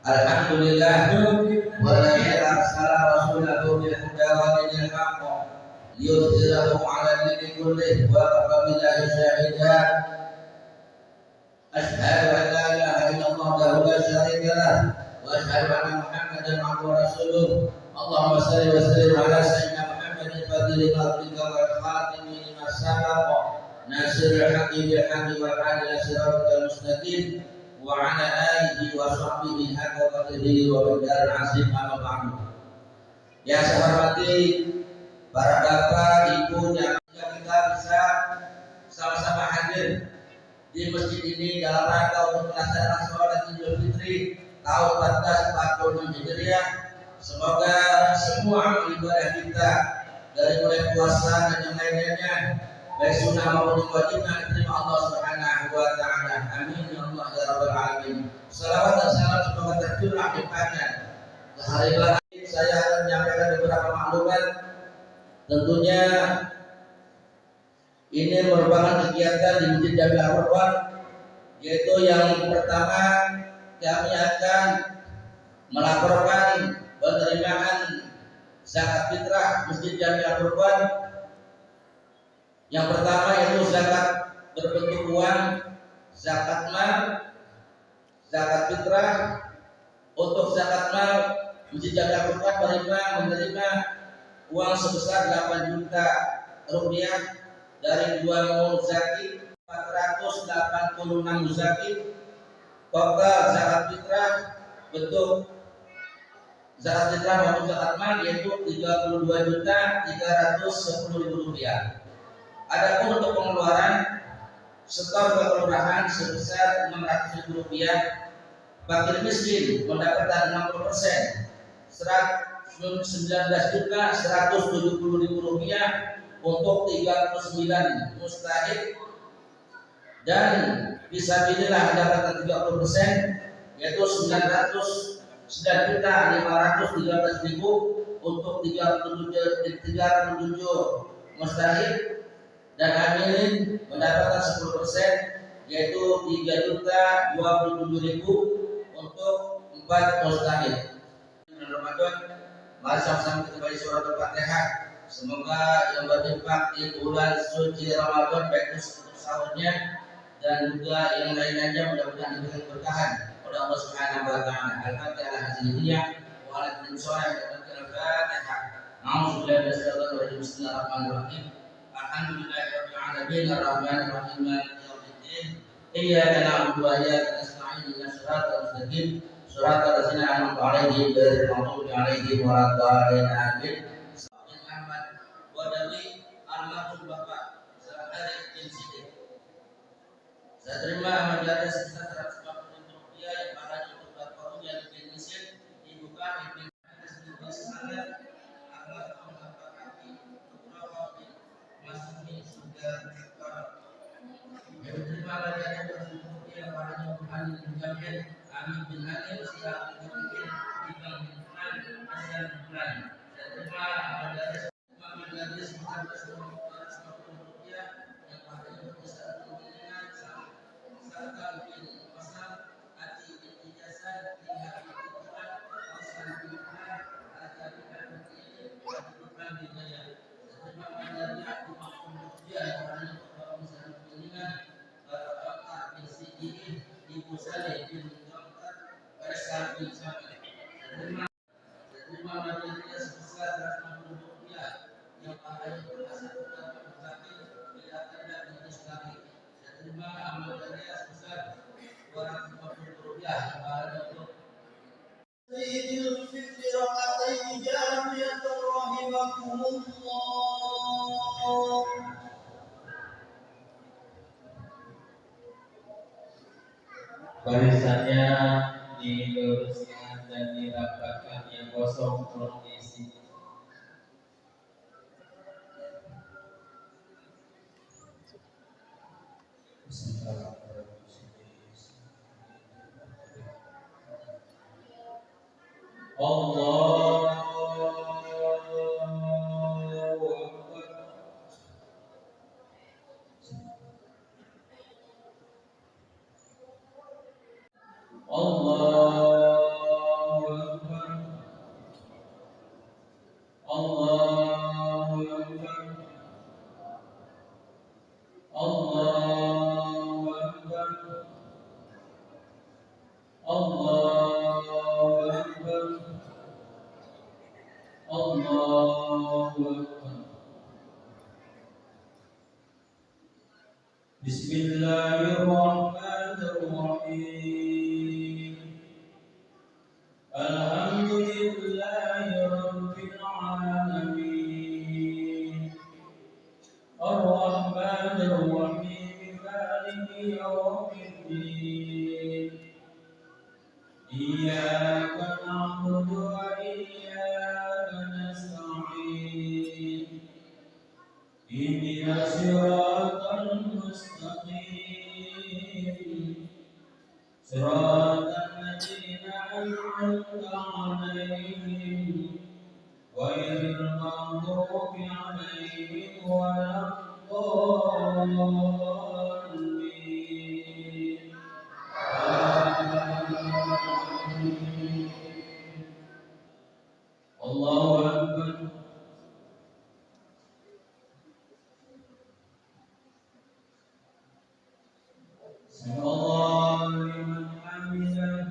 Alhamdulillah walladzi arsala rasulahu bil huda wa dinil haqq liyudhhirahu 'ala dini kullih wa kafa billahi shahida. Asyhadu an la ilaha illallah wahdahu la syarika lah wa asyhadu anna Muhammadan 'abduhu wa rasuluh. Allahumma shalli wa sallim 'ala sayyidina Muhammadin fadhilil khalqika wal khatimi lima sabaqa nasiril haqqi bil haqqi wal hadi ila siratal mustaqim wa ala alihi wa sahbihi haqqa qadrihi wa bidal azim amma ba'du. Yang saya hormati para bapak, ibu yang kita bisa sama-sama hadir di masjid ini dalam rangka untuk melaksanakan sholat Idul Fitri tahun 1446 Hijriah. Semoga semua amal ibadah kita dari mulai puasa dan yang lainnya, baik sunnah maupun wajibnya, diterima Allah Subhanahu wa taala. Amin ya Allah ya rabbal alamin. Salawat dan salam semoga tercurah kepada hari Lebaran. Saya akan menyampaikan beberapa maklumat. Tentunya ini merupakan kegiatan di Masjid Jami Al-Qur'an, yaitu yang pertama kami akan melaporkan penerimaan zakat fitrah Masjid Jami Al-Qur'an. Yang pertama yaitu zakat berbentuk uang, zakat mal, zakat fitrah. Untuk zakat mal, Masjid Jami Al-Qur'an menerima uang sebesar 8 juta rupiah dari 2 muzaki, 486 muzaki. Total zakat fitrah bentuk zakat fitrah maupun zakat mal yaitu 32.310.000 rupiah. Adapun untuk pengeluaran setor kelurahan sebesar 600.000 rupiah. Fakir miskin mendapatkan 60%, 19.170.000 rupiah untuk 39 mustahik, dan fisabilillah mendapatkan 30%, yaitu 9.513.000 untuk 37 mustahik, dan amilin mendapatkan 10%, yaitu 3.027.000 untuk 4 mustahik. Ramadan, mari sama-sama kita baca surat Al-Fatihah. Semoga yang berinfak di bulan suci Ramadan baik untuk sahurnya dan juga yang lainnya mudah-mudahan diberikan keberkahan oleh Allah Subhanahu wa taala. Al-Fatihah hadirinnya wa alaikum salam wa rahmatullahi. A'udzubillahi minasyaitonir rajim. Bismillahirrahmanirrahim. Alhamdulillahirabbil alamin arrahmanir rahim maliki yaumiddin. Iyyaka na'budu wa iyyaka nasta'in ihdinas siratal mustaqim siratal ladzina an'amta 'alaihim ghairil maghdubi alaihim waladdallin. Amin. Wadawi almarhum Bapak Zahari bin Sidik. Saya terima amal jariah sebesar 150.000 rupiah yang pahalanya untuk Bapak yang bin Mesir Ibu kami bin semangat agar Bapak kami Putra bin Masumi sudah yang terima amal jariah 100.000 rupiah yang pahalanya untuk Hanin bin Jamil Amin bin Hanim Siap bin Bikin Ibn bin Fulan Hasan bin Fulan. Saya terima amal jariah dari sebesar 150.000 rupiah yang pahalanya berkisar kemungkinan serta bin Masal Ati bin Ijazah bin Habib bin Tuhan Hasan bin Tuhan Al-Jabir bin Tuhan Tuhan bin Jaya. Terima kasih 50 rupiah yang pahalanya untuk besar kemungkinan Bapak bin Siddiq Ibu Saleh bin Dr. Faisal bin Samad. Terima kasih sebesar 150 rupiah yang pahalanya berkisar kemungkinan bila tidak diislami. Saya terima amal jariah sebesar 250 rupiah yang pahalanya untuk Idul Fitri Rakatain Jami'atan Rahimahumullah. Barisannya diluruskan dan dirapatkan, yang kosong tolong diisi. Allahu Akbar. Allahu Akbar. Allahu Akbar. Allahu Akbar. Allahu Akbar. Allahu Akbar. Bismillahirrahmanirrahim. Alhamdulillahirabbil alamin. Ar-Rahmanir Rahim. Maliki yaumiddin. Iyyaka وإياك نستعين اهدنا الصراط المستقيم صراط الذين أنعمت عليهم غير المغضوب عليهم ولا الضالين آمين. الله أكبر. سمع الله لمن حمده.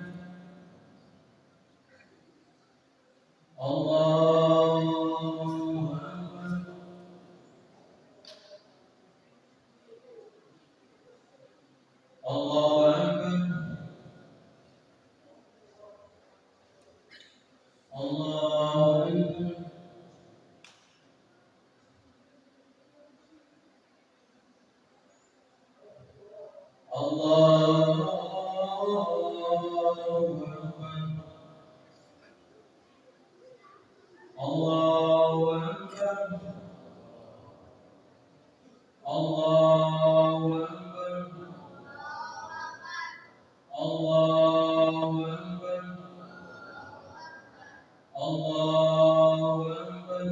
الله أكبر. الله أكبر. الله أكبر. الله أكبر. الله أكبر. الله أكبر. الله أكبر. الله أكبر.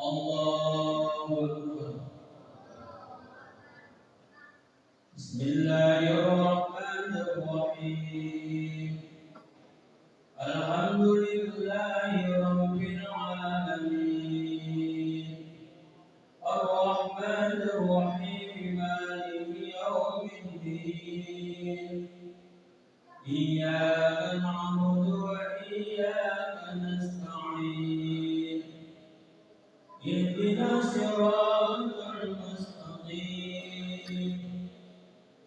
الله أكبر. بسم الله الرحمن الرحيم. الحمد لله رب العالمين الرحمن الرحيم مالك يوم الدين إياك نعبد وإياك نستعين اهدنا الصراط المستقيم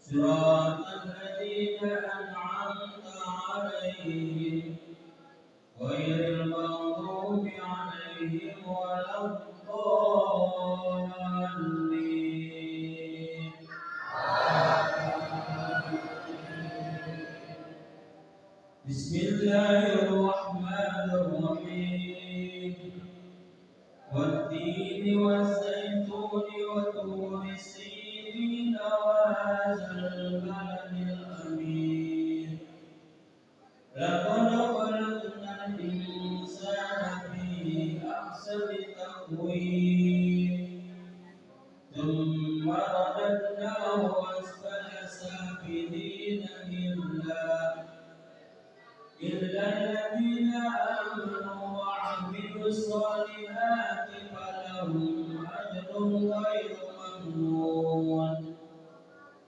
صراط الذين أنعمت عليهم غير المغضوب عليهم ولا الضالين. بسم الله الرحمن الرحيم والتين والزيتون وطور سينين وهذا البلد الأمين لقد خلقنا الإنسان في أحسن تقويم ثم رددناه أسفل سافلين إلا الذين آمنوا وعملوا الصالحات فلهم أجر غير ممنون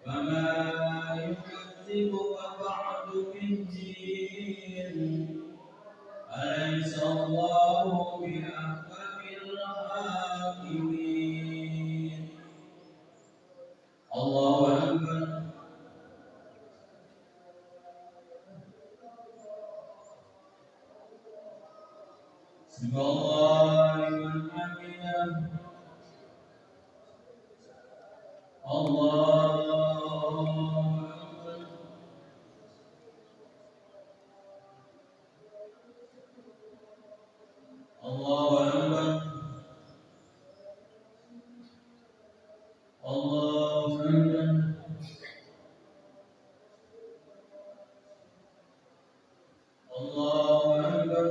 فما يكذبك بعد بالدين أليس الله بأحكم الحاكمين. الله أكبر. سمع الله لمن حمده. الله أكبر. الله أكبر. الله أكبر. الله أكبر.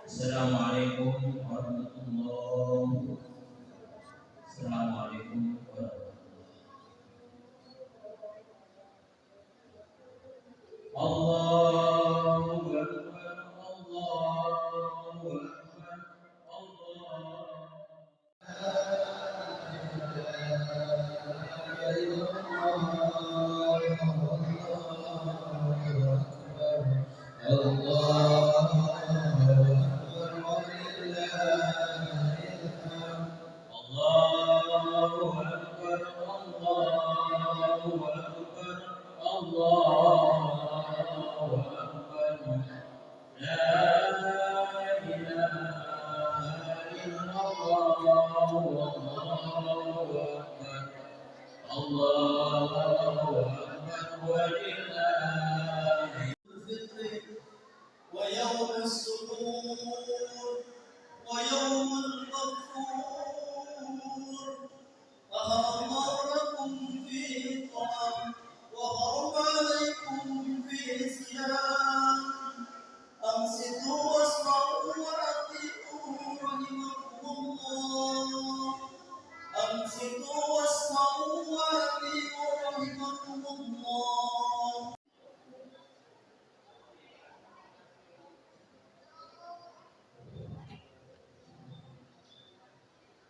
Assalamualaikum warahmatullahi. Assalamualaikum warahmatullahi. Allahu Akbar. Allahu Akbar. Allah ويوم السرور ويوم المغفور أحل الله لكم فيه الطعام وحرم عليكم فيه الصيام أمسكوا واسمعوا وأطيعوا رحمكم الله أمسكوا واسمعوا وأطيعوا رحمكم الله.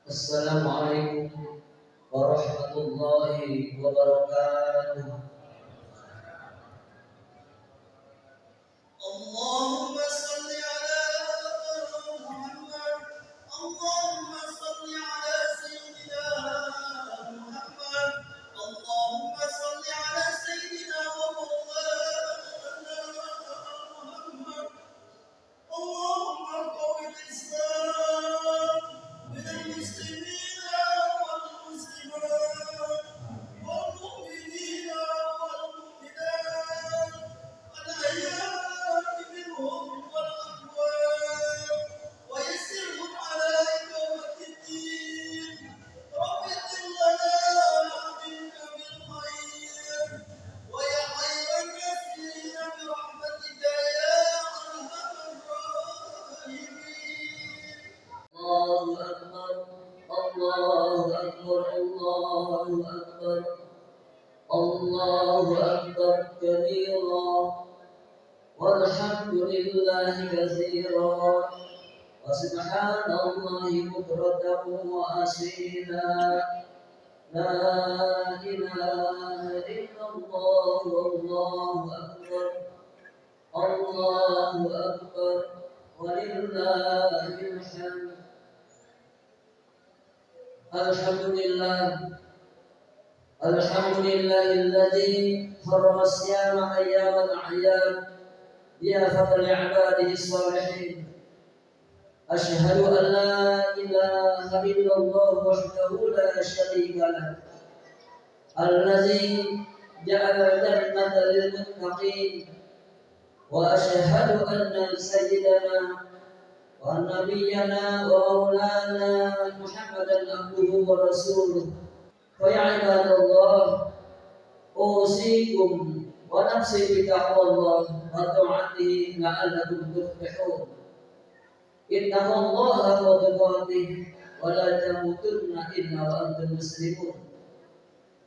Assalamualaikum warahmatullahi wabarakatuh. اللهم صل على محمد اللهم صل على سيدنا محمد اللهم صل على سيدنا ومولانا محمد اللهم قو الإسلام من المسلمين والمسلمات والمؤمنين والمؤمنات الأحياء منهم والأموات ويسرهم على إقامة الدين رب اغفر لنا منك بالخير ويا خير الناصرين برحمتك يا أرحم الراحمين. Allahu Akbar, Allahu Akbar, Allahu Akbar, Allahu Akbar kabira, walhamdulillahi katsira, wa subhanallahi bukratan wa asila, la ilaha illallah, wallahu akbar, Allahu akbar, walillahil hamd. Alhamdulillahilladzi harrama siyama ayyamal a'yad ya fadli ibadihi shalihin. Asyhadu an la ilaha illallah wahdahu la syarika lah. Allazi ja'ala al-jannata lil muttaqin. Wa asyhadu anna sayyidana wa nabiyyana wa maulana Muhammadan abduhu wa rasuluh. Fa ya ibadallah, usikum wa nafsi bi taqwallah wa ta'atihi la'allakum tuflihun. Ittaqullaha wa tuqatih wa la tamutunna illa wa antum muslimun.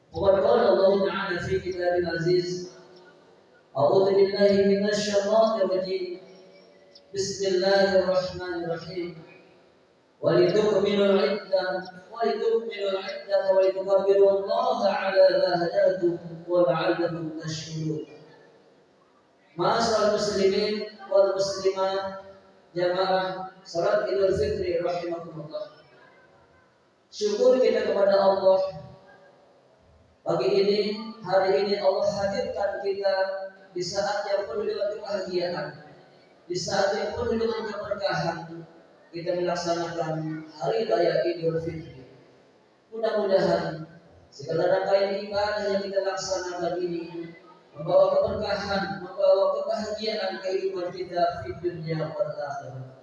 Wa qala Allah ta'ala fi kitabil aziz, a'udzu billahi minasy syaithanir rajim. Bismillahirrahmanirrahim. Walitukmilul iddah wa litukabbirullaha 'ala ma hadakum wa la'allakum tashkurun. Ma'asyiral muslimin wal muslimat, jamaah salat Idul Fitri rahimakumullah. Syukur kita kepada Allah. Pagi ini, hari ini Allah hadirkan kita di saat yang penuh dengan kebahagiaan, di saat yang penuh dengan keberkahan. Kita melaksanakan hari raya Idul Fitri. Mudah-mudahan segala rangkaian ibadah yang kita laksanakan ini membawa keberkahan, membawa kebahagiaan kehidupan kita di dunia wal akhirah.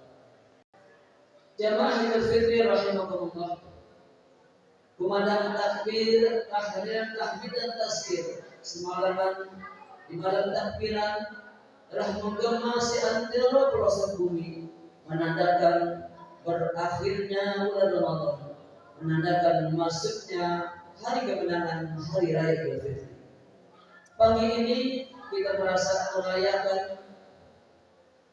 Jamaah Idul Fitri rahimakumullah. Kumandang takbir, tahlilan, tahmid dan tazkir semalaman di malam takbiran telah menggema seantero pelosok bumi, menandakan berakhirnya bulan Ramadan, menandakan masuknya hari kemenangan hari raya Idul Fitri. Pagi ini kita merasa merayakan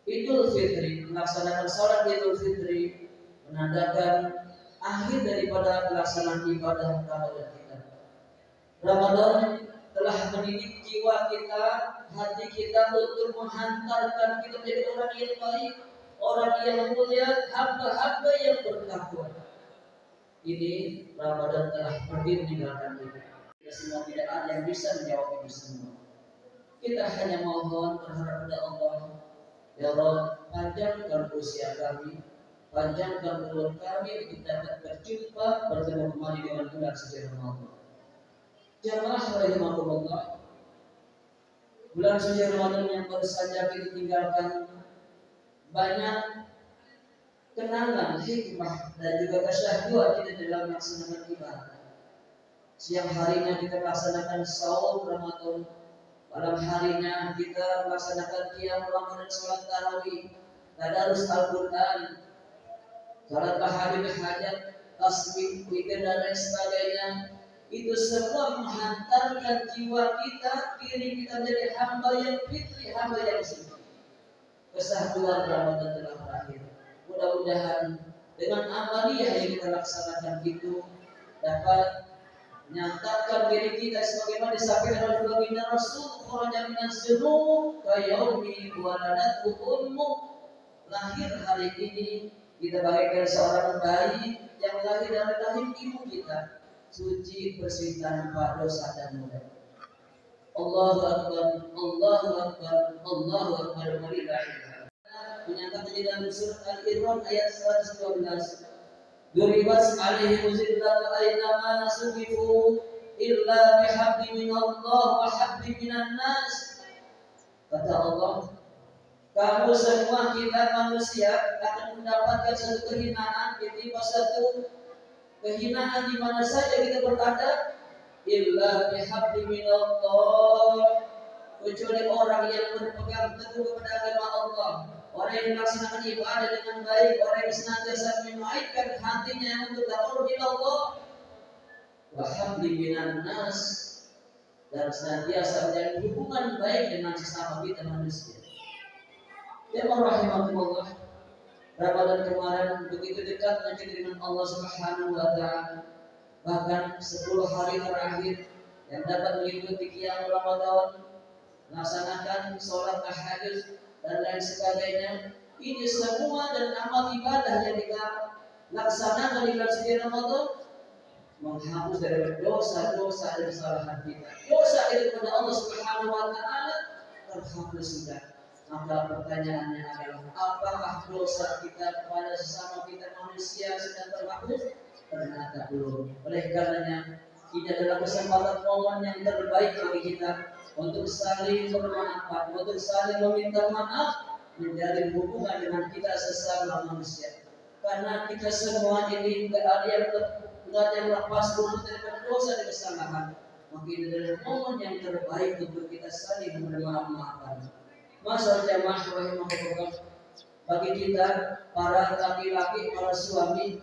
Idul Fitri, melaksanakan sholat Idul Fitri, menandakan akhir daripada pelaksanaan ibadah Ramadan kita. Ramadan telah mendidik jiwa kita, hati kita untuk menghantarkan kita menjadi orang yang baik, orang yang mulia, hamba-hamba yang bertakwa. Ini Ramadan telah pergi meninggalkan kita. Kita semua tidak ada yang bisa menjawab ini semua. Kita hanya mohon berharap kepada Allah, ya Allah, panjangkan usia kami, panjangkan umur kami untuk dapat berjumpa bertemu kembali dengan bulan suci Ramadan. Jamaah rahimakumullah, bulan suci Ramadan yang baru saja kita tinggalkan banyak kenangan, hikmah dan juga kesyahduan kita dalam melaksanakan ibadah. Siang harinya kita melaksanakan saum Ramadan, malam harinya kita melaksanakan qiyam Ramadan, sholat tarawih, tadarus Al-Quran, sholat tahajud, hajat, tasbih, witir dan lain sebagainya. Itu semua menghantarkan jiwa kita, diri kita menjadi hamba yang fitri, hamba yang suci. Kesahduan Ramadan telah berakhir. Mudah-mudahan dengan amaliyah yang kita laksanakan itu dapat menyatakan diri kita sebagaimana disampaikan oleh baginda Rasul, kharaja minas junub ka yaumi waladatu ummu. Lahir hari ini kita bagaikan seorang bayi yang lahir dari rahim ibu kita, suci, bersih tanpa dosa dan noda. Allahu Akbar, Allahu Akbar, Allahu Akbar, walillahil hamd. Menyatakan di dalam surat Al-Imran ayat 112, Duribat alaihim zillatu aynama suqifu illa bihabli min Allah wa habli minan nas. Kata Allah, kamu semua kita manusia akan mendapatkan satu kehinaan, ketika satu kehinaan di mana saja kita berada, illa bihabli min Allah, kecuali orang yang berpegang teguh kepada agama Allah, orang yang melaksanakan ibadah dengan baik, orang yang senantiasa menunaikan hatinya untuk takarrub ila Allah, wa habli minan nas, dan senantiasa menjalin hubungan baik dengan sesama kita manusia. Ya rahimakumullah, Ramadan kemarin begitu dekatnya kita dengan Allah Subhanahu wa taala. Bahkan 10 hari terakhir yang dapat mengikuti qiyam Ramadan, melaksanakan sholat tahajud dan lain sebagainya. Ini semua dan amal ibadah yang kita laksanakan di bulan suci Ramadan menghapus dari dosa-dosa dan kesalahan kita. Dosa kita kepada Allah Subhanahu wa taala terhapus sudah. Maka pertanyaannya adalah, apakah dosa kita kepada sesama kita manusia sudah terhapus? Ternyata belum. Oleh karenanya, ini adalah kesempatan momen yang terbaik bagi kita untuk saling bermanfaat, untuk saling meminta maaf, menjalin hubungan dengan kita sesama manusia. Karena kita semua ini tidak ada yang lepas luput dari dosa dan kesalahan. Maka ini adalah momen yang terbaik untuk kita saling bermaaf-maafan. Masyaallah jamaah rahimahullah, bagi kita para laki-laki, para suami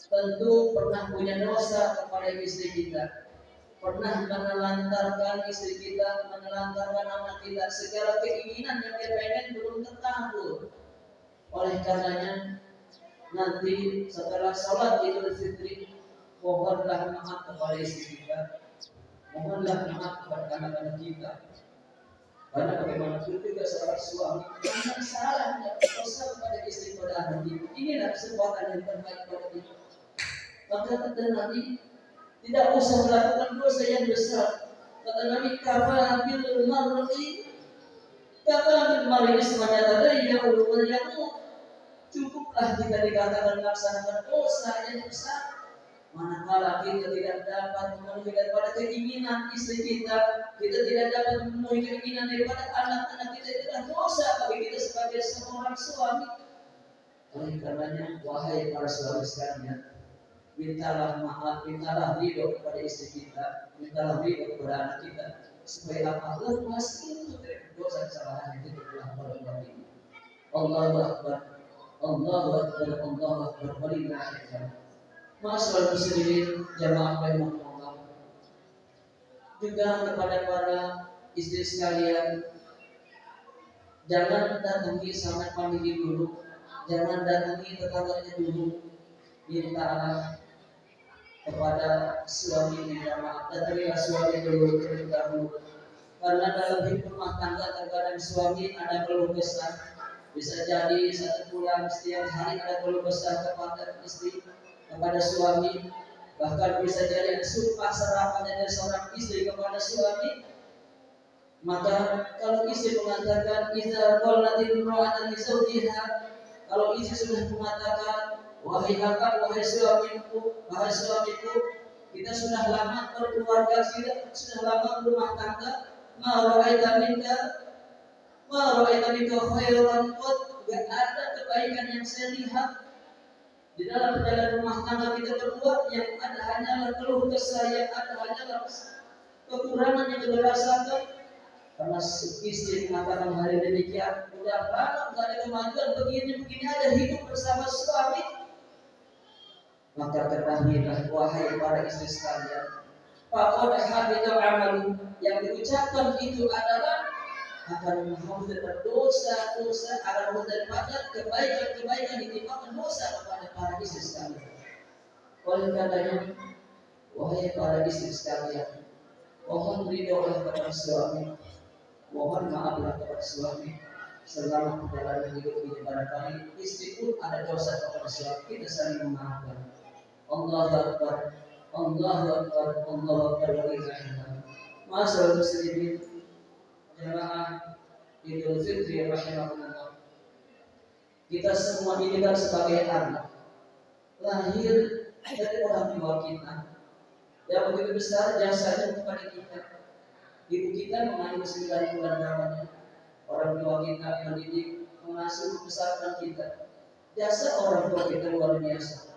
tentu pernah punya dosa kepada istri kita, pernah menelantarkan istri kita, menelantarkan anak kita, segala keinginan yang dia pengen belum terkabul. Oleh karenanya nanti setelah sholat Idul Fitri, mohonlah maaf kepada istri kita, mohonlah maaf kepada anak-anak kita. Karena bagaimanapun juga seorang suami yang salah dosa kepada istri pada anak kita. Inilah kesempatan yang terbaik pada kita. Maka kata Nabi, tidak usah melakukan dosa yang besar. Kata Nabi, kafa bil mar'i ismanya tadi ya ulul yamu. Cukuplah jika dikatakan melaksanakan dosa yang besar. Manakala kita tidak dapat memenuhi daripada keinginan istri kita, kita tidak dapat memenuhi keinginan daripada anak-anak kita, itu adalah dosa bagi kita sebagai seorang suami. Oleh karenanya, wahai para suami sekalian, mintalah maaf, mintalah ridho kepada istri kita, mintalah ridho kepada anak kita, supaya apa? Lepas itu dari dosa kesalahan yang kita telah perbuat ini. Allahu Akbar, Allahu Akbar, Allahu Akbar, walillahil hamd. Masyaallah muslimin jamaah rahimahullah, juga kepada para istri sekalian, jangan datangi sangat famili dulu, jangan datangi tetangganya dulu. Mintalah kepada suami minta maaf, datangilah suami dulu terlebih dahulu. Karena dalam hidup rumah tangga terkadang suami ada keluh kesah. Bisa jadi satu bulan setiap hari ada keluh kesah kepada istri, kepada suami, bahkan bisa jadi sumpah serapah dari seorang istri kepada suami. Maka kalau istri mengatakan idza qallatil imra'atu li zawjiha, kalau istri sudah mengatakan wahai akak, wahai suamiku, kita sudah lama berkeluarga, sudah lama berumah tangga, ma ra'aita minka khairan qad, enggak ada kebaikan yang saya lihat di dalam perjalanan rumah tangga kita berdua, yang ada hanyalah keluh kesah, yang ada hanyalah kekurangan yang kita rasakan. Karena istri mengatakan hari demikian, udah lama nggak ada kemajuan, begini ada hidup bersama suami. Maka ketahuilah wahai para istri sekalian, faqad habita amalu, yang diucapkan itu adalah akan menghapuskan dosa-dosa, akan menghapuskan kebaikan-kebaikan ditimpakan dosa kepada para istri sekalian. Oleh karenanya, wahai para istri sekalian, mohon ridholah kepada suami, mohon maaflah kepada suami selama perjalanan hidup ini. Barangkali istri pun ada dosa kepada suami, kita saling memaafkan. Allahu Akbar, Allahu Akbar, Allahu Akbar, wa lillahi. Masyaallah muslimin, jemaah Idul Fitri rahimahullah. Kita semua ini kan sebagai anak lahir dari orang tua kita yang begitu besar jasanya kepada kita. Ibu kita mengandung 9 bulan lamanya, orang tua kita mendidik, mengasuh, membesarkan kita. Jasa orang tua kita luar biasa.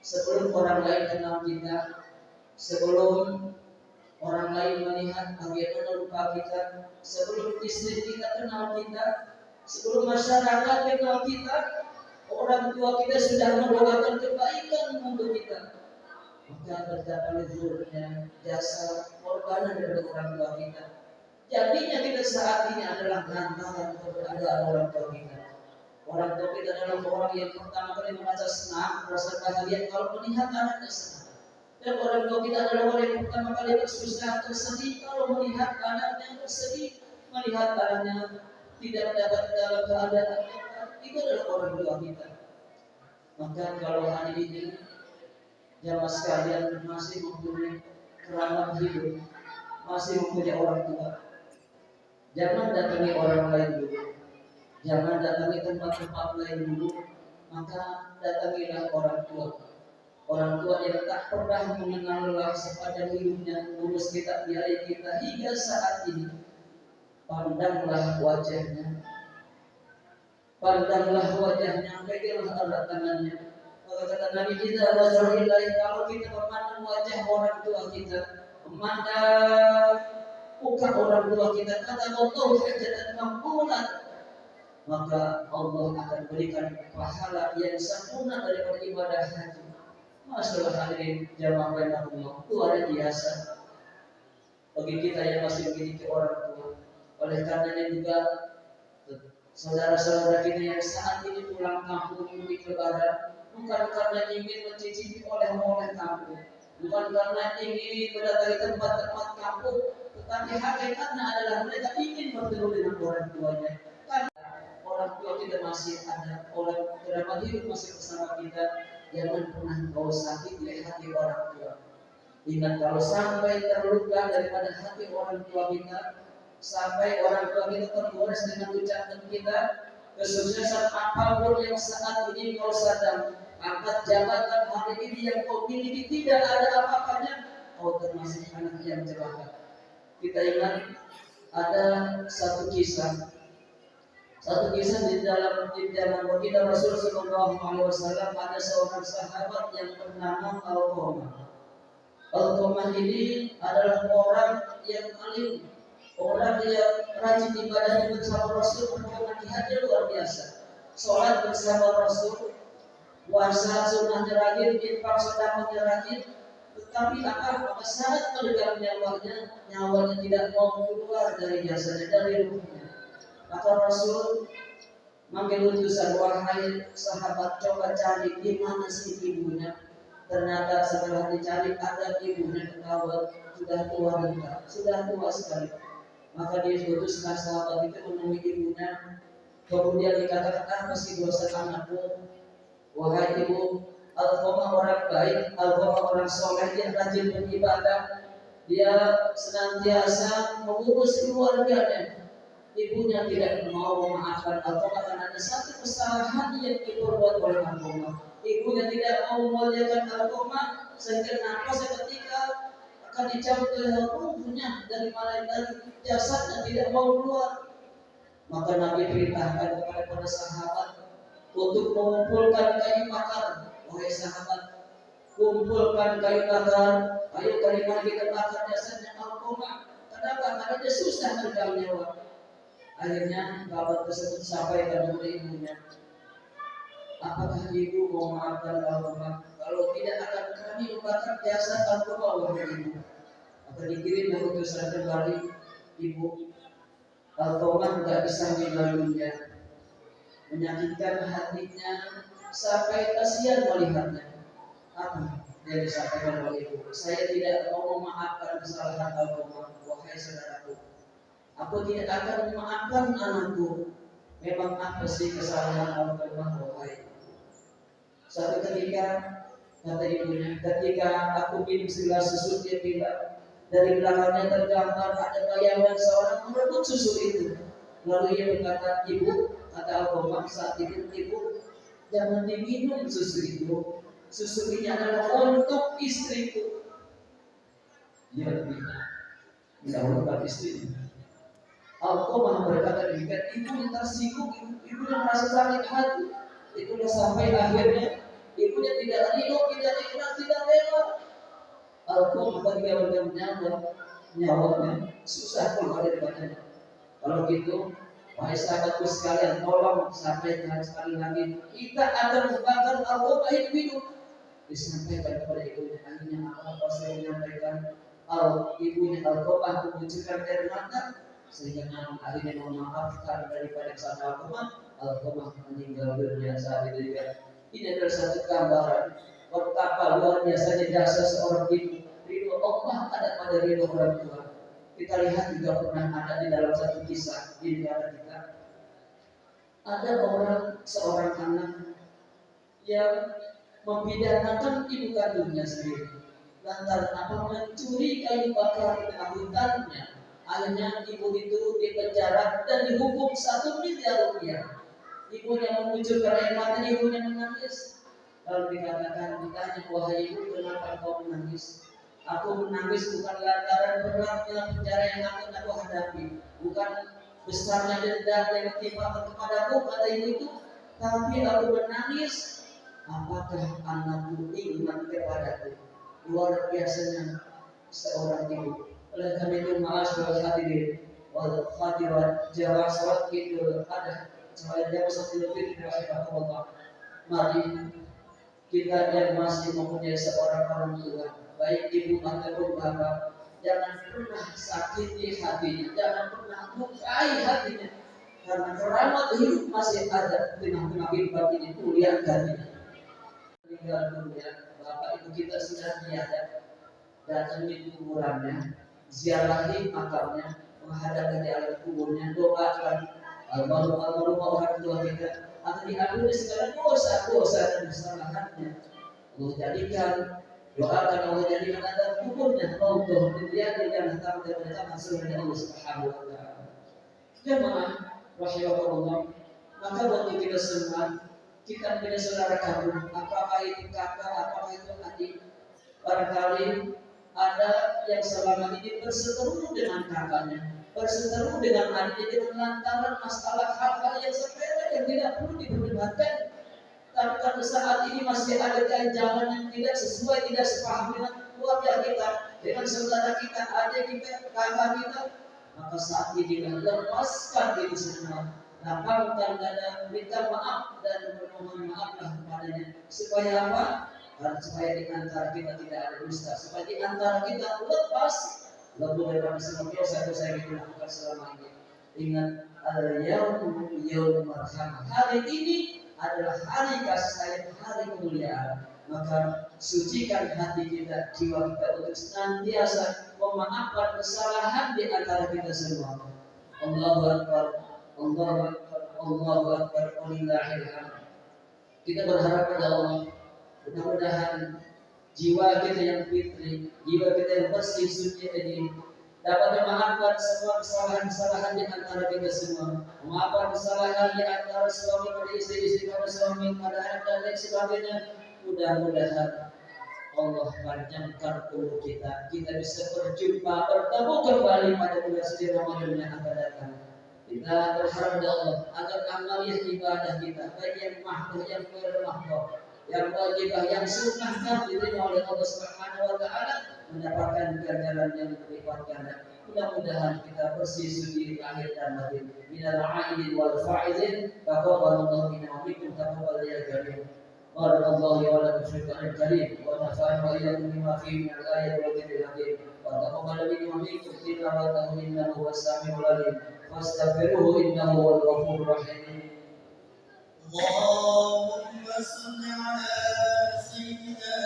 Sebelum orang lain kenal kita, sebelum orang lain melihat bagaimana rupa kita, sebelum istri kita kenal kita, sebelum masyarakat kenal kita, orang tua kita sudah mendoakan kebaikan untuk kita. Maka betapa luhurnya jasa korbanan dari orang tua kita. Jadinya kita saat ini adalah lantaran keberadaan orang tua kita. Orang tua kita adalah orang yang pertama kali merasa senang, merasa bahagia kalau melihat anaknya senang. Dan orang tua kita adalah orang yang pertama kali bersusah, tersedih kalau melihat anaknya bersedih, melihat anaknya tidak dapat dalam keadaan. Itu adalah orang tua kita. Maka kalau hari ini jamaah sekalian masih mempunyai keramat hidup, masih mempunyai orang tua, jangan datangi orang lain dulu, jangan datangi tempat-tempat lain dulu, maka datangilah orang tua. Orang tua yang tak pernah mengenal lelah sepanjang hidupnya, mengurus kita, biaya kita hingga saat ini. Pandanglah wajahnya, peganglah erat tangannya. Maka kata Nabi kita, kalau kita memandang wajah orang tua kita, memandang muka orang tua kita, kata Allah hajatan mampulat, maka Allah akan berikan pahala yang sempurna daripada ibadah haji. Masalah hadirin jamaah rahimahullah, luar biasa bagi kita yang masih memiliki orang tua. Oleh karenanya juga saudara-saudara kita yang saat ini pulang kampung mudik lebaran, bukan karena ingin mencicipi oleh-oleh kampung, bukan karena ingin mendatangi tempat-tempat kampung, tetapi hakikatnya adalah mereka ingin bertemu dengan orang tuanya. Karena orang tua kita masih ada, orang kerabat hidup masih bersama kita. Jangan pernah kau sakiti hati orang tua. Ingat, kalau sampai terluka daripada hati orang tua kita, sampai orang tua kita tergores dengan ucapan kita, kesuksesan apapun yang saat ini kau sadar, angkat jabatan hari ini yang kau miliki tidak ada apa-apanya, kau termasuk anak yang celaka. Kita ingat ada satu kisah di dalam zaman baginda Rasul Sallallahu Alaihi Wasallam. Ada seorang sahabat yang bernama Alqamah. Alqamah ini adalah orang yang alim, orang yang rajin ibadah bersama Rasul, berhubungan haji luar biasa, sholat bersama Rasul, puasa sunnahnya rajin, infak sedekahnya rajin. Tetapi maka sangat menegang nyawanya tidak mau keluar dari jasanya, dari ruhnya. Maka Rasul manggil utusan, wahai sahabat, coba cari di mana si ibunya. Ternyata setelah dicari ada ibunya, ketahuan sudah tua renta, sudah tua sekali. Maka dia diutuskan sahabat itu menemui ibunya. Kemudian dikatakan, apa sih dosa anakku? Wahai ibu, Alqamah orang baik, Alqamah orang soleh, dia rajin beribadah, dia senantiasa mengurus keluarganya. Ibunya tidak mau memaafkan Alqamah karena ada satu kesalahan yang diperbuat oleh Alqamah. Ibunya tidak mau memuliakan Alqamah sehingga nafas ketika akan dicabut oleh ruhnya dari malaikat, jasadnya tidak mau keluar. Maka Nabi perintahkan kepada para sahabat, untuk mengumpulkan kayu bakar. Wahai sahabat, kumpulkan kayu bakar. Ayo kalimat kita bakar jasadnya Alqamah. Kenapa? Karena dia susah meregang nyawa. Akhirnya kabar tersebut sampai kepada ibunya. Apakah ibu mau memaafkan Alqamah? Kalau tidak akan kami membakar jasad Alqamah, wahai ibu. Maka dikirim utusan kembali. Ibu, Alqamah tidak bisa meninggal dunia. Menyakitkan hatinya sampai kasihan melihatnya. Apa yang disampaikan oleh ibu? Saya tidak mau memaafkan kesalahan Alqamah, wahai saudaraku. Aku tidak akan memaafkan anakku. Memang apa sih kesalahan Alqamah, wahai? Suatu ketika, kata ibunya, ketika aku minum segelas susu, dia bilang, dari belakangnya tergambar ada bayangan seorang merebut susu itu. Lalu ia berkata, ibu, kata Alqamah saat itu, ibu, jangan diminum susu itu. Susu ini adalah untuk istriku. Dia tidak untuk istrinya. Alqamah berkata demikian, ibu tersinggung, ibu yang merasa sakit hati. Itulah sampai akhirnya ibunya tidak ridho, tidak ikhlas, tidak rela. Alqamah bagaimana nyawanya susah keluar dari badannya. Kalau gitu, wahai sahabatku sekalian, tolong sampaikan sekali lagi, kita akan membakar Alqamah hidup. Disampaikan kepada ibunya. Akhirnya apa saya menyampaikan, ibunya Alqamah mengucurkan air mata sehingga akhirnya memaafkan daripada kesalahan Alqamah meninggal dunia saat itu juga. Ini adalah satu gambaran betapa luar biasanya jasa seorang ibu. Ridho Allah ada pada ridho orang tua. Kita lihat juga pernah ada di dalam satu kisah di negara kita. Ada seorang anak yang mempidanakan ibu kandungnya sendiri. Lantaran apa? Mencuri kayu bakar di tengah hutannya. Akhirnya ibu itu dipenjara dan dihukum 1 miliar rupiah. Ibunya mengucurkan air mata, ibunya menangis. Lalu ditanya, wahai ibu, kenapa kau menangis? Aku menangis bukan lantaran beratnya penjara yang akan aku hadapi, bukan besarnya denda yang menimpa kepadaku, kata ibu itu, tapi aku menangis. Apakah anakku ingat kepadaku? Luar biasanya seorang ibu. Oleh karena itu, ma'asyiral hadirin wal hadirat, jamaah salat Idul Adha, jamaah salat Idul Fitri rahimakumullah. Mari kita yang masih mempunyai seorang orang tua, baik ibu ataupun bapak, jangan pernah sakiti hatinya, jangan pernah lukai hatinya, karena keramat hidup masih ada di tengah-tengah kehidupan ini. Mulia hatinya. Meninggal dunia, bapak ibu kita sudah tiada, datangi kuburannya, ziarahi makamnya, menghadap di alam kuburnya, doakan almarhum orang tua kita akan diampuni segala dosa-dosa dan kesalahannya. Allah jadikan, doakan Allah jadikan ada kuburnya untuk kemudian jangan tahu daripada tangan surga Allah Subhanahu wa taala. Jemaah rahimakumullah, maka waktu kita semua, kita punya saudara kandung, apakah itu kakak, apakah itu adik. Barangkali ada yang selama ini berseteru dengan kakaknya, berseteru dengan adiknya dengan lantaran masalah hal-hal yang sepele yang tidak perlu diperdebatkan. Tapi pada saat ini masih ada ganjalan yang tidak sesuai, tidak sepaham dengan keluarga kita, dengan saudara kita, adik kita, kakak kita, maka saat ini lepaskan itu semua. Lapangkan dada, minta maaf dan bermohon maaflah kepadanya. Supaya apa? Dan supaya di antara kita tidak ada dusta, supaya di antara kita lepas lebih daripada semua dosa-dosa yang kita lakukan selama ini. Ingat, al-yaum marhamah. Hari ini adalah hari kasih sayang, hari kemuliaan. Maka sucikan hati kita, jiwa kita untuk senantiasa memaafkan kesalahan di antara kita semua. Allahu Akbar, Allahu Akbar, Allahu Akbar, walillahil hamd. Kita berharap pada Allah, mudah-mudahan jiwa kita yang fitri, jiwa kita yang bersih suci ini dapat memaafkan semua kesalahan-kesalahan di antara kita semua. Memaafkan kesalahan di antara suami pada istri, istri pada suami, pada anak dan lain sebagainya. Mudah-mudahan Allah panjangkan umur kita bisa berjumpa, bertemu kembali pada bulan suci Ramadan yang akan datang. Kita berharap kepada Allah agar amaliyah ibadah kita, baik yang mahdoh, yang mahdoh, yang wajibah, yang sunnah diterima oleh Allah Subhanahu wa Ta'ala, mendapatkan ganjaran yang berlipat ganda. Mudah-mudahan kita bersih suci lahir dan batin. Minal aidin wal faizin, taqabbalallahu minna wa minkum taqabbal ya karim. Barakallahu wa lakum fil Qur'anil Karim wa nafa'ana wa iyyakum bima fihi min al-ayati wa dhikril hakim. Wa taqabbal minni wa minkum tilawatahu innahu huwas samiul alim. Fastaghfiruhu innahu huwal ghafurur rahim. اللهم صل على سيدنا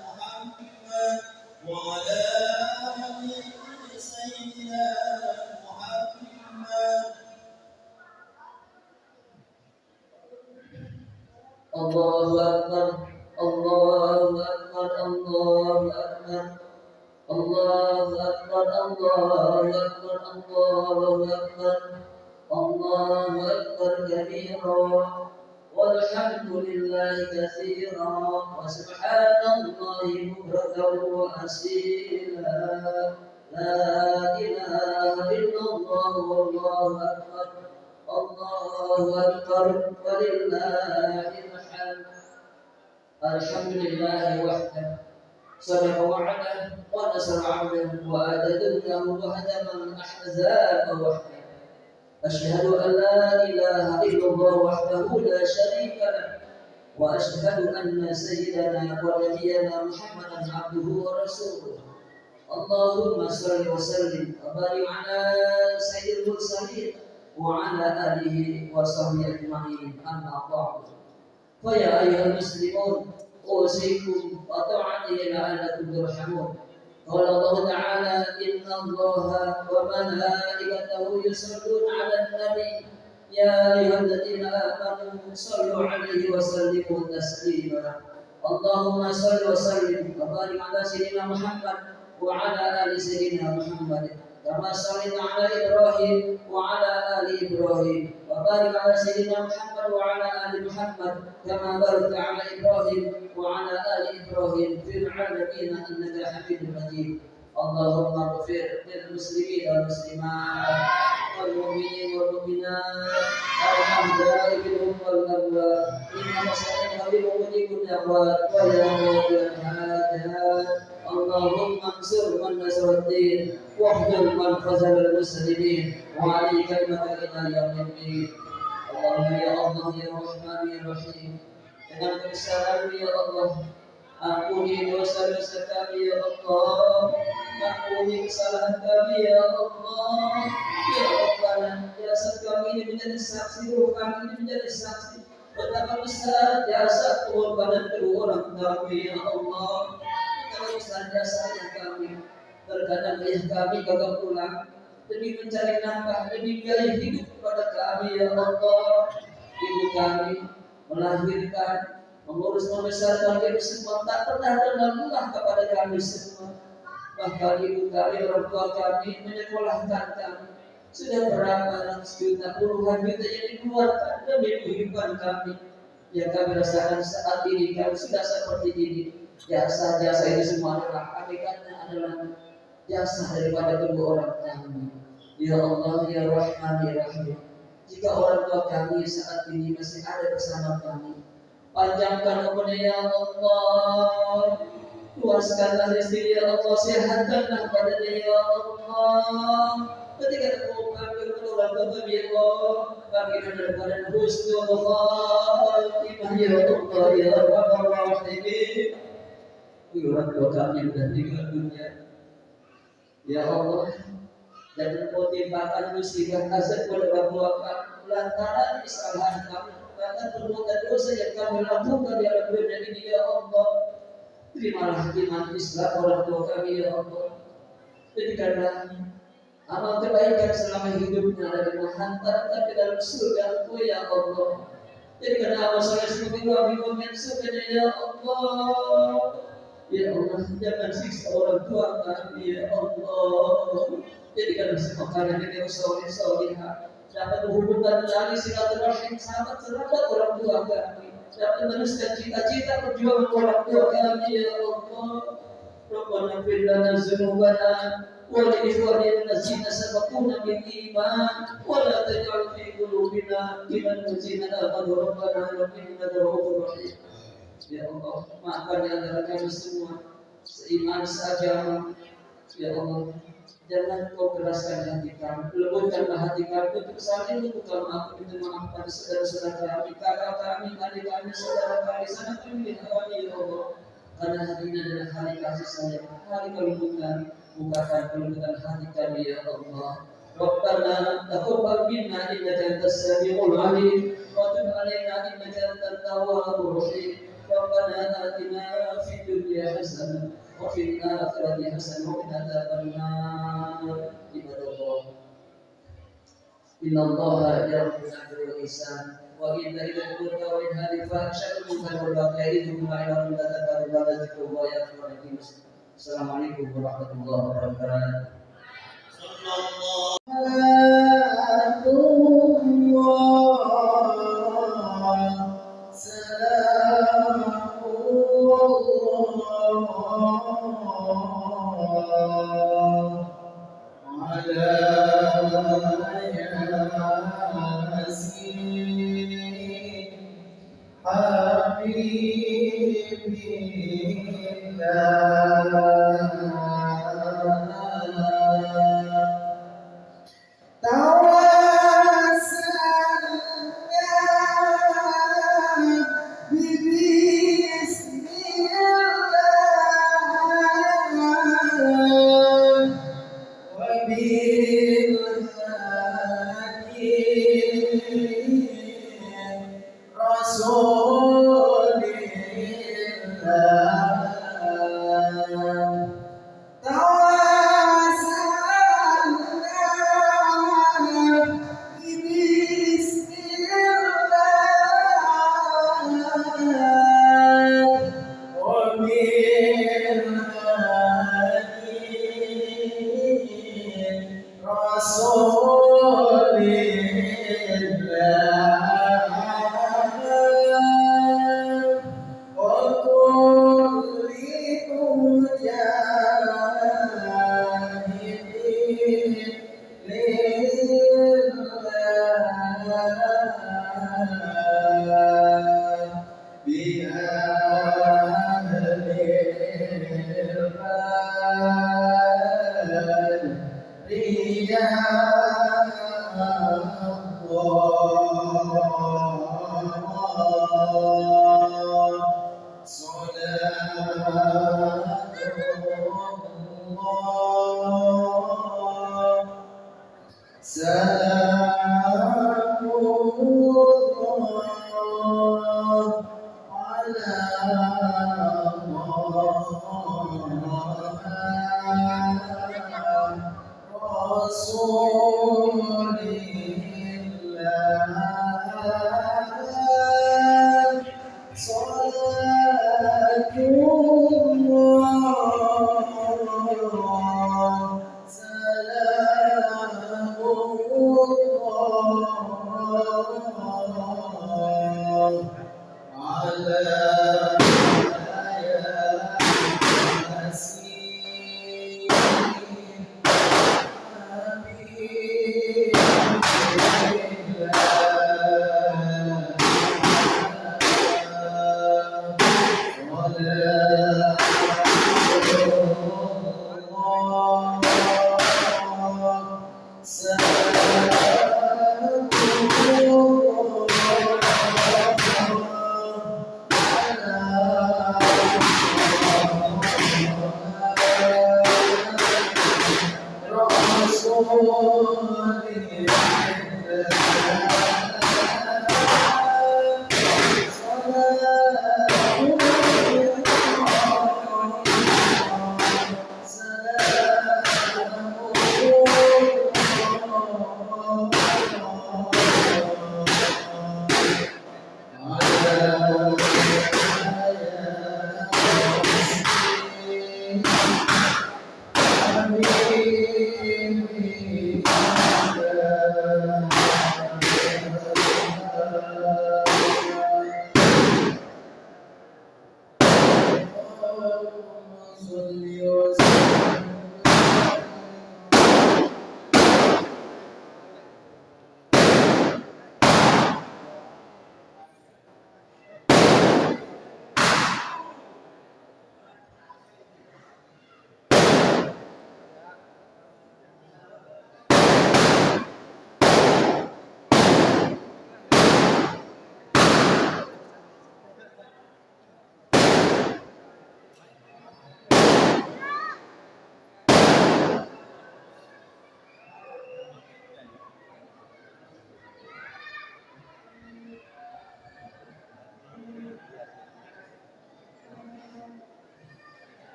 محمد وعلى آل سيدنا محمد. Allahu Akbar, Allahu Akbar, Allahu Akbar, Allahu Akbar, Allahu Akbar, Allahu Akbar, Allahu Akbar kabira. Walhamdulillahi katsira wa subhanallahi bukratan wa asila. La ilaha illallah wallahu akbar. Allahu akbar walillahil hamd. Alhamdulillahi wahdahu sadaqa wa'adahu wa nasara 'abdahu wa adadahu wa hadama al-ahzaba wahdahu. أشهد أن لا إله إلا الله وحده لا شريك له وأشهد أن سيدنا ونبينا محمدا عبده ورسوله. اللهم صل وسلم وبارك على سيد المرسلين وعلى آله وصحبه أجمعين. أما بعد فيا أيها المسلمون أوصيكم وطاعتي لعلكم ترحمون. قال الله تعالى إن الله وملائكته يصلون على النبي يا أيها الذين آمنوا صلوا عليه وسلموا تسليما. اللهم صل وسلم وبارك على سيدنا محمد وعلى آل سيدنا محمد كما صليت على إبراهيم وعلى آل إبراهيم وبارك على سيدنا محمد وعلى آل محمد كما باركت على إبراهيم وعلى آل إبراهيم في العالمين إنك حميد مجيد. اللهم اغفر للمسلمين والمسلمات والمؤمنين والمؤمنات الأحياء منهم والأموات إنك سميع قريب مجيب الدعوات ويا قاضي الحاجات. اللهم انصر من نصر الدين واخذل من خذل المسلمين وعلي كلمتك إلى يوم الدين. اللهم يا الله يا رحمن يا رحيم dengan kebesaran ya Allah, ampuni dosa-dosa kami ya Allah, ampuni kesalahan kami ya Allah. Ya Rabbana, jasad kami ini menjadi saksi, ruh kami ini menjadi saksi betapa besar jasa pengorbanan kedua orang kami ya Allah. Betapa besar jasanya kami. Terkadang ayah kami gagal pulang demi mencari nafkah, demi biaya hidup kepada kami ya Allah. Ibu kami melahirkan, mengurus, membesarkan kami semua, tak pernah terlalulah kepada kami semua. Bahkan ibu kami, orang tua kami menyekolahkan kami. Sudah berapa ratus juta, puluhan juta yang dikeluarkan demi kehidupan kami. Yang kami rasakan saat ini kami sudah seperti ini. Jasa-jasa ini semua adalah hakikatnya adalah jasa daripada kedua orang kami. Ya Allah, ya Rahman, ya Rahim. Jika orang tua kami saat ini masih ada bersama kami, panjangkan umurnya ya Allah, luaskanlah rezeki ya Allah, sehatkanlah badannya ya Allah. Ketika kami orang tua kami ya Allah, kami dalam keadaan husnul khatimah ya Allah, ya Rahman Rahim. Orang tua kami sudah tinggal dunia ya Allah, dan menimpakan musibah azab kepada orang tua kami lantaran kesalahan kami, lantaran perbuatan dosa yang kami lakukan di alam dunia ini ya Allah. Terimalah iman Islam orang tua kami ya Allah. Jadikanlah amal kebaikan selama hidupnya dan menghantarkan ke dalam surga ya Allah. Jadikanlah amal soleh seperti kami mensukai ya Allah. Ya Allah, jangan siksa orang tua kami ya Allah. Jadikanlah semua kalian yang soleh-solehah dapat menghubungkan tali silaturahim sahabat-sahabat orang tua kami, dapat meneruskan cita-cita perjuangan orang tua kami ya Allah. Rabbana fir lana dzunubana ولإخواننا الذين سبقونا بالإيمان ولا تجعل في قلوبنا غلا للذين آمنوا ربنا إنك رؤوف رحيم. Ya Allah, maafkan di antara kami semua seiman seagama. Ya Allah, jangan kau keraskan hati kami, lembutkanlah hati kami untuk saling membuka maaf, minta maaf pada saudara-saudara kami, kakak kami, adik kami, saudara kami, sanak kami, ya Allah. Karena hari ini adalah hari kasih sayang, hari kelembutan, bukakan kelembutan hati kami ya Allah. Rabbana taqabbal minna innaka antas samiul alim wa tub alaina innaka antat tawwabur rahim. Rabbana atina fid dunya hasanah wa fil akhirati hasanah wa qina adzabannar. Ibadallah. Innallaha ya'muru bil ihsan wa idza qulta wa in halifa syakru wa ya'idukum la'allakum tattaqun. Assalamualaikum warahmatullahi wabarakatuh.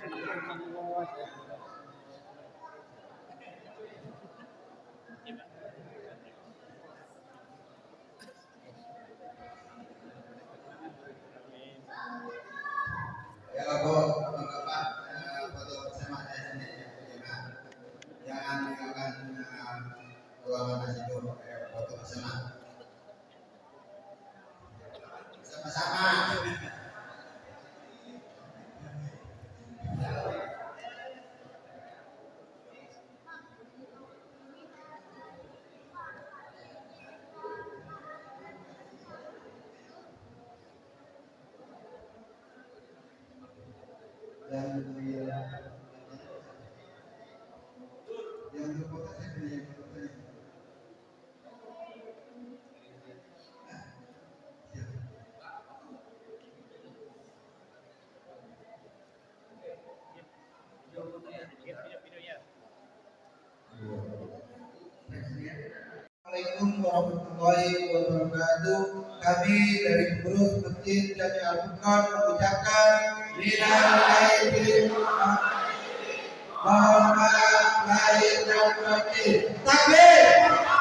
Ya Bu, Bapak foto bersama saya sendiri. Jangan tinggalkan ruangan di situ. Foto bersama. Sama-sama. Assalamualaikum warahmatullahi wabarakatuh. Kami dari pengurus Masjid Jami Al-Furqan mengucapkan minal aidin mohon maaf lahir dan batin. Takbir.